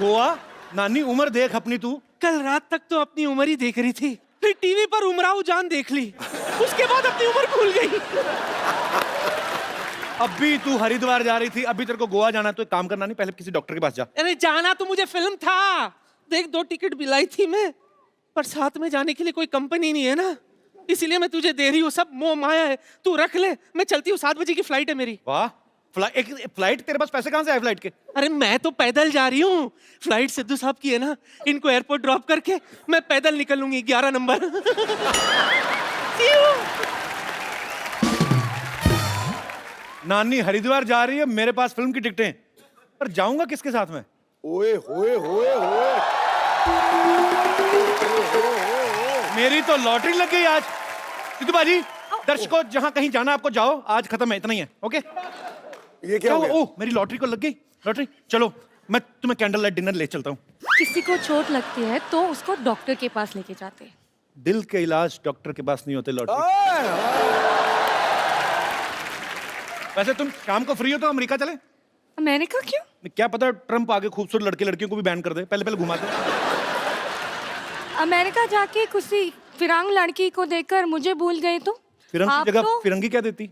गोवा? नानी उम्र देख अपनी तू। कल रात तक तो अपनी उम्र ही देख रही थी, फिर टीवी पर उमराव जान देख ली, उसके बाद अपनी उम्र भूल गई। अभी तू हरिद्वार जा रही थी, अभी तेरे को गोवा जाना है, तो एक काम करना नहीं, पहले किसी डॉक्टर के पास जा। अरे जाना तो मुझे फिल्म था, देख 2 टिकट भी लाई थी मैं, पर साथ में जाने के लिए कोई कंपनी नहीं है ना, इसीलिए मैं तुझे दे रही हूँ। सब मोह माया है, तू रख ले, मैं चलती हूँ, 7 बजे की फ्लाइट है मेरी। वाह, एक फ्लाइट, तेरे पास पैसे कहाँ से आए फ्लाइट के? अरे मैं तो पैदल जा रही हूँ, फ्लाइट सिद्धू साहब की है ना, इनको एयरपोर्ट ड्रॉप करके मैं पैदल निकलूंगी 11 नंबर। नानी हरिद्वार जा रही है, मेरे पास फिल्म की टिकटें, पर जाऊंगा किसके साथ में? ओए होए होए होए। मेरी तो लॉटरी लग गई आज। सिद्धू बाजी, दर्शकों जहां कहीं जाना आपको जाओ, आज खत्म है, इतना ही है, ओके? ये क्या हो गया? ओह, मेरी लॉटरी को लग गई लॉटरी। चलो मैं तुम्हें कैंडल लाइट डिनर ले चलता हूँ। किसी को चोट लगती है तो उसको डॉक्टर के पास लेके जाते हैं। दिल के इलाज डॉक्टर के पास नहीं होते लॉटरी। वैसे तुम शाम को फ्री हो तो अमेरिका चले? अमेरिका क्यों? क्या पता ट्रम्प आगे खूबसूरत लड़के लड़कियों को भी बैन कर दे, पहले घुमा दे। अमेरिका जाके किसी फिरंग लड़की को देखकर मुझे भूल गए तो? फिरंग आप की जगह तो फिरंगी क्या देती?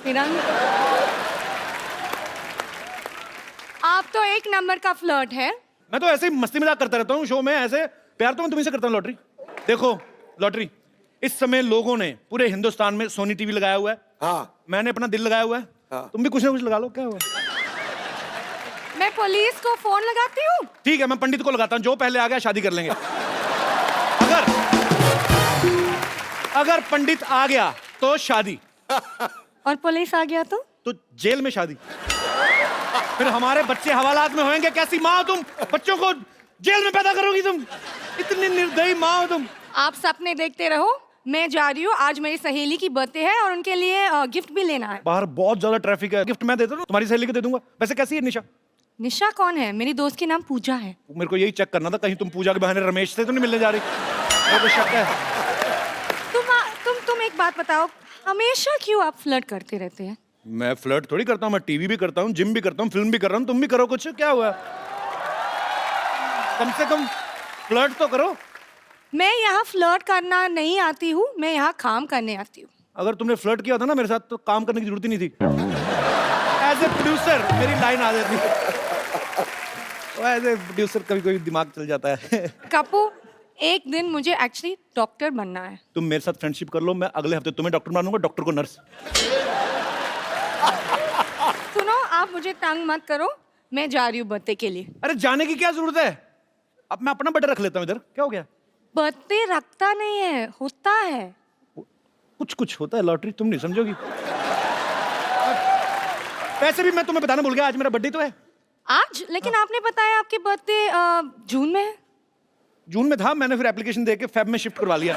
फिरंग। आप तो 1 नंबर का फ्लर्ट है। मैं तो ऐसे ही मस्ती मजाक करता रहता हूँ शो में, ऐसे प्यार तो मैं तुम्हीं से करता हूँ। लॉटरी देखो, लॉटरी इस समय लोगों ने पूरे हिंदुस्तान में सोनी टीवी लगाया हुआ है। हाँ, मैंने अपना दिल लगाया हुआ है। हाँ। तुम भी कुछ ना कुछ लगा लो, क्या हुआ? मैं मैं पुलिस को फोन लगाती हूँ। ठीक है, मैं पंडित को लगाता हूँ, जो पहले आ गया शादी कर लेंगे। अगर पंडित आ गया तो शादी, और पुलिस आ गया तो जेल में शादी। फिर हमारे बच्चे हवालात में होंगे। कैसी माँ हो तुम, बच्चों को जेल में पैदा करोगी तुम, इतनी निर्दयी माँ हो तुम। आप सपने देखते रहो, मैं जा रही हूँ। आज मेरी सहेली की बर्थडे है और उनके लिए गिफ्ट भी लेना है। बाहर बहुत ज्यादा ट्रैफिक है, गिफ्ट मैं देता हूँ, तुम्हारी सहेली को दे दूंगा। वैसे कैसी है निशा? निशा कौन है? मेरी दोस्त के नाम पूजा है। मेरे को यही चेक करना था, कहीं तुम पूजा के बहाने रमेश से तो नहीं मिलने जा रही? मेरे को शक है। तुम एक बात बताओ, हमेशा क्यों आप फ्लर्ट करते रहते हैं? मैं फ्लर्ट थोड़ी करता हूँ, मैं टीवी भी करता हूँ, जिम भी करता हूँ, फिल्म भी कर रहा हूँ। तुम भी करो कुछ, क्या हुआ? कम से कम फ्लर्ट तो करो। मैं यहाँ फ्लर्ट करना नहीं आती हूँ, मैं यहाँ काम करने आती हूँ। अगर तुमने फ्लर्ट किया था ना मेरे साथ तो काम करने की जरूरत ही नहीं थी। एज ए प्रोड्यूसर मेरी लाइन आ जाती। एज ए प्रोड्यूसर कभी कोई दिमाग चल जाता है। कपू, एक दिन मुझे एक्चुअली डॉक्टर बनना है। तुम मेरे साथ फ्रेंडशिप कर लो, मैं अगले हफ्ते तुम्हें डॉक्टर बनाऊंगा, डॉक्टर को नर्स। सुनो, आप मुझे तंग मत करो, मैं जा रही हूँ बर्थडे के लिए। अरे जाने की क्या जरूरत है, अब मैं अपना बर्थडे रख लेता हूँ इधर, क्या हो गया? बर्थडे रखता नहीं है, होता है। कुछ कुछ होता है लॉटरी, तुम नहीं समझोगी। वैसे भी मैं तुम्हें बताना भूल गया, आज मेरा बर्थडे तो है। आज? लेकिन आपने बताया आपके बर्थडे जून में है। जून में था, मैंने फिर एप्लीकेशन दे के फेब में शिफ्ट करवा लिया।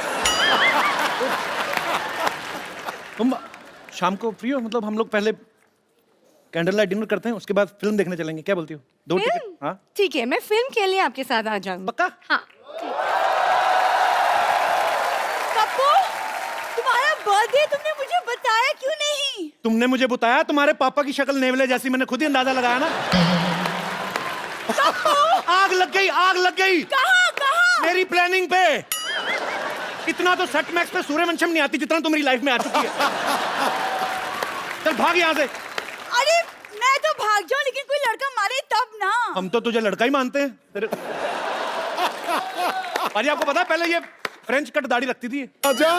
तुम शाम को फ्री हो? मतलब हम लोग पहले कैंडल लाइट डिनर करते हैं, उसके बाद फिल्म देखने चलेंगे, क्या बोलती हो? 2 टिकट? हाँ ठीक है, मैं फिल्म के लिए आपके साथ आ जाऊंगी। पक्का? हाँ। कप्पू, तुम्हारा बर्थडे तुमने मुझे बताया क्यों नहीं? तुमने मुझे बताया, तुम्हारे पापा की शक्ल नेवले जैसी, मैंने खुद ही अंदाजा लगाया ना। आग लग गई, आग लग गई। कहाँ कहाँ? मेरी प्लानिंग पे। इतना तो सेट मैक्स पे सूर्यवंशम नहीं आती जितना तो मेरी लाइफ में आ चुकी है। चल भाग यहाँ से। अरे मैं तो भाग जाऊं, लेकिन कोई लड़का मारे तब ना। हम तो तुझे लड़का ही मानते हैं। अरे आपको पता है पहले ये फ्रेंच कट दाढ़ी रखती थी। आजा।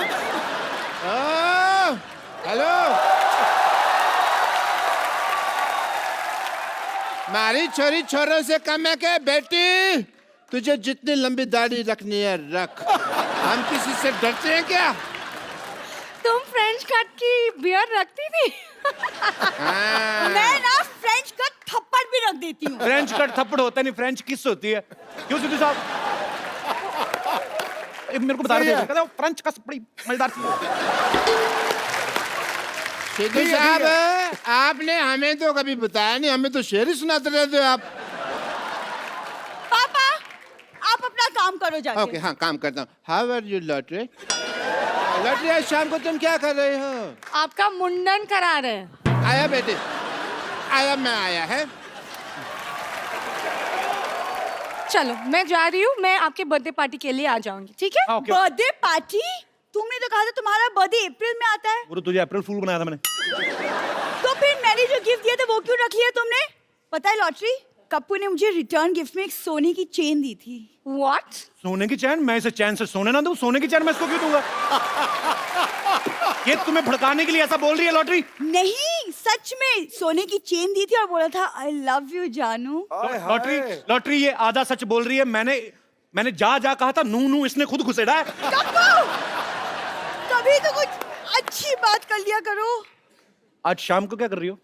हेलो, मारी छोरी छोरों से कम है क्या बेटी? तुझे जितनी लंबी दाढ़ी रखनी है रख, हम किसी से डरते हैं क्या? तुम फ्रेंच कट की बियर्ड रखती थी? मैं ना फ्रेंच कट थप्पड़ भी रख देती हूँ। फ्रेंच कट थप्पड़ होता नहीं, फ्रेंच किस होती है। क्यों सिद्धू साहब? मेरे को बता रहे थे, कहते हो फ्रेंच कस बड़ी मजेदार चीज। सिद्धू साहब, आपने हमें तो कभी बताया नहीं, हमें तो शेर ही सुनाते रहते हो आप। पापा, आप अपना काम करो जाके। ओके, हाँ काम करता हूँ। How are you lottery? Lottery, आज शाम को तुम क्या कर रहे हो? आपका मुंडन करा रहे हैं। आया बेटे, आया, मैं आया है। चलो मैं जा रही हूँ, मैं आपके बर्थडे पार्टी के लिए आ जाऊंगी, ठीक है? Birthday party? तुमने तो कहा था तुम्हारा बर्थडे अप्रैल में आता है। वो तो तुझे अप्रैल फूल बनाया था मैंने। तो फिर मैंने जो गिफ्ट दिया था वो क्यों रख लिया तुमने? पता है लॉटरी, कप्पू ने मुझे रिटर्न गिफ्ट में एक सोने की चेन दी थी। What? सोने की चैन? मैं इसे चैन से सोने ना दूं, सोने की चैन मैं इसको क्यों दूंगा? ये तुम्हें भड़काने के लिए ऐसा बोल रही है लॉटरी? नहीं, सच में सोने की चेन दी थी और बोला था आई लव यू जानू। लॉटरी, लॉटरी ये आधा सच बोल रही है। मैंने जा कहा था, नू नू इसने खुद घुसेड़ा है। कभी तो कुछ अच्छी बात कर लिया करो। आज शाम को क्या कर रही हो?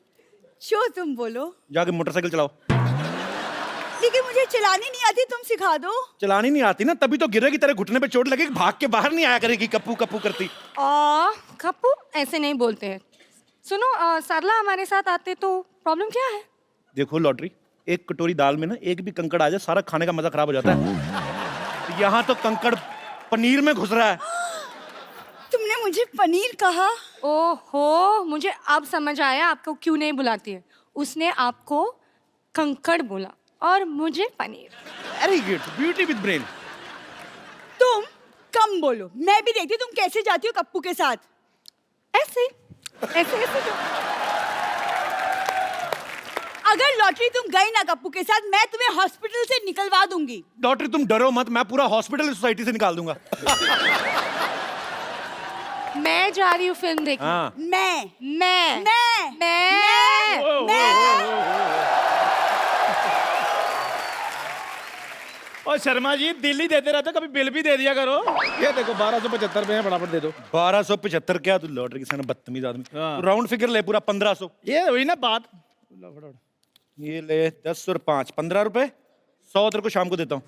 जो तुम बोलो। जाके मोटरसाइकिल चलाओ। लेकिन मुझे चलानी नहीं आती, तुम सिखा दो। चलानी नहीं आती ना, तभी तो गिरेगी, तेरे घुटने पे चोट लगेगी, भाग के बाहर नहीं आया करेगी कप्पू कप्पू करती। कप्पू ऐसे नहीं बोलते हैं। सुनो, सरला हमारे साथ आते तो प्रॉब्लम क्या है? देखो लॉटरी, एक कटोरी दाल में ना एक भी कंकड़ आ जाए, सारा खाने का मजा खराब हो जाता है। यहाँ तो कंकड़ पनीर में घुस रहा है। तुमने मुझे पनीर कहा? ओहो, मुझे अब समझ आया आपको क्यों नहीं बुलाती है। उसने आपको कंकड़ बोला और मुझे paneer. Very good, beauty with brain. तुम कम बोलो, मैं भी देखती तुम कैसे जाती हो कप्पू के साथ। ऐसे ऐसे ऐसे। अगर लॉटरी तुम गई ना कप्पू के साथ, मैं तुम्हें हॉस्पिटल से निकलवा दूंगी। लॉटरी तुम डरो मत, मैं पूरा हॉस्पिटल सोसाइटी से निकाल दूंगा। मैं जा रही हूँ फिल्म देखने। हाँ। मैं और शर्मा जी दिल्ली देते रहते, कभी बिल भी दे दिया करो। ये देखो 1275 रुपए फटाफट दे दो। 1275 क्या? तू लॉटरी किसान बदतमीज आदमी। हाँ। राउंड फिगर ले पूरा 1500। ये हुई ना बात। ये ले 10 और 5 15 रुपए। 100 तेरे को शाम को देता हूँ।